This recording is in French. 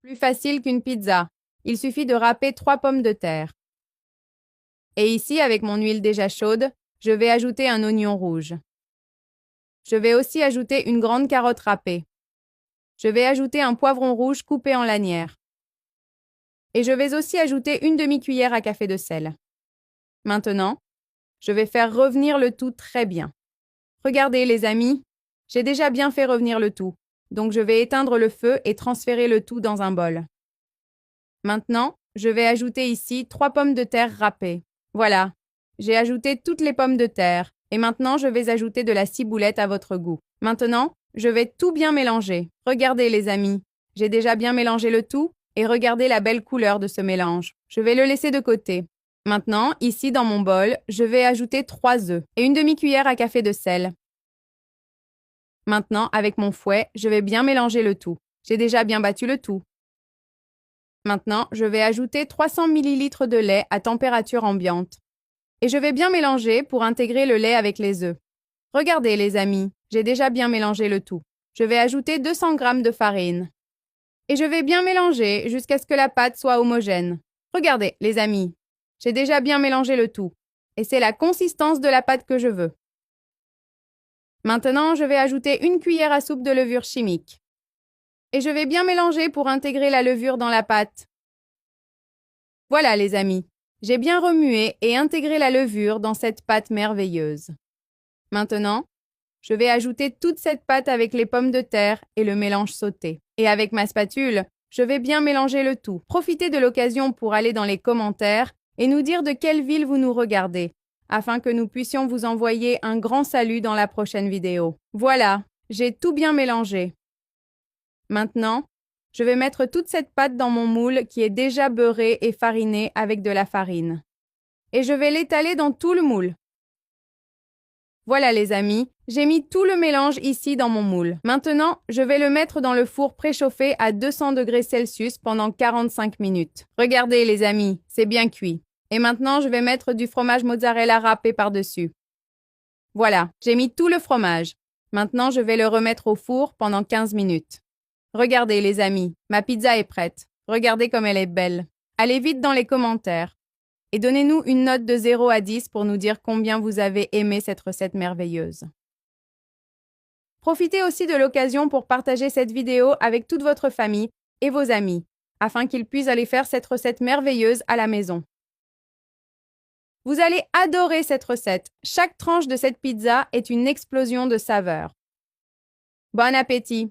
Plus facile qu'une pizza. Il suffit de râper 3 pommes de terre. Et ici, avec mon huile déjà chaude, je vais ajouter un oignon rouge. Je vais aussi ajouter une grande carotte râpée. Je vais ajouter un poivron rouge coupé en lanières. Et je vais aussi ajouter une demi-cuillère à café de sel. Maintenant, je vais faire revenir le tout très bien. Regardez les amis, j'ai déjà bien fait revenir le tout, donc je vais éteindre le feu et transférer le tout dans un bol. Maintenant, je vais ajouter ici 3 pommes de terre râpées. Voilà, j'ai ajouté toutes les pommes de terre et maintenant je vais ajouter de la ciboulette à votre goût. Maintenant, je vais tout bien mélanger. Regardez les amis, j'ai déjà bien mélangé le tout et regardez la belle couleur de ce mélange. Je vais le laisser de côté. Maintenant, ici dans mon bol, je vais ajouter 3 œufs et une demi-cuillère à café de sel. Maintenant, avec mon fouet, je vais bien mélanger le tout. J'ai déjà bien battu le tout. Maintenant, je vais ajouter 300 ml de lait à température ambiante. Et je vais bien mélanger pour intégrer le lait avec les œufs. Regardez les amis, j'ai déjà bien mélangé le tout. Je vais ajouter 200 g de farine. Et je vais bien mélanger jusqu'à ce que la pâte soit homogène. Regardez les amis, j'ai déjà bien mélangé le tout. Et c'est la consistance de la pâte que je veux. Maintenant, je vais ajouter une cuillère à soupe de levure chimique. Et je vais bien mélanger pour intégrer la levure dans la pâte. Voilà les amis, j'ai bien remué et intégré la levure dans cette pâte merveilleuse. Maintenant, je vais ajouter toute cette pâte avec les pommes de terre et le mélange sauté. Et avec ma spatule, je vais bien mélanger le tout. Profitez de l'occasion pour aller dans les commentaires et nous dire de quelle ville vous nous regardez, afin que nous puissions vous envoyer un grand salut dans la prochaine vidéo. Voilà, j'ai tout bien mélangé. Maintenant, je vais mettre toute cette pâte dans mon moule qui est déjà beurré et fariné avec de la farine. Et je vais l'étaler dans tout le moule. Voilà les amis, j'ai mis tout le mélange ici dans mon moule. Maintenant, je vais le mettre dans le four préchauffé à 200 degrés Celsius pendant 45 minutes. Regardez les amis, c'est bien cuit. Et maintenant, je vais mettre du fromage mozzarella râpé par-dessus. Voilà, j'ai mis tout le fromage. Maintenant, je vais le remettre au four pendant 15 minutes. Regardez les amis, ma pizza est prête. Regardez comme elle est belle. Allez vite dans les commentaires. Et donnez-nous une note de 0 à 10 pour nous dire combien vous avez aimé cette recette merveilleuse. Profitez aussi de l'occasion pour partager cette vidéo avec toute votre famille et vos amis, afin qu'ils puissent aller faire cette recette merveilleuse à la maison. Vous allez adorer cette recette. Chaque tranche de cette pizza est une explosion de saveurs. Bon appétit!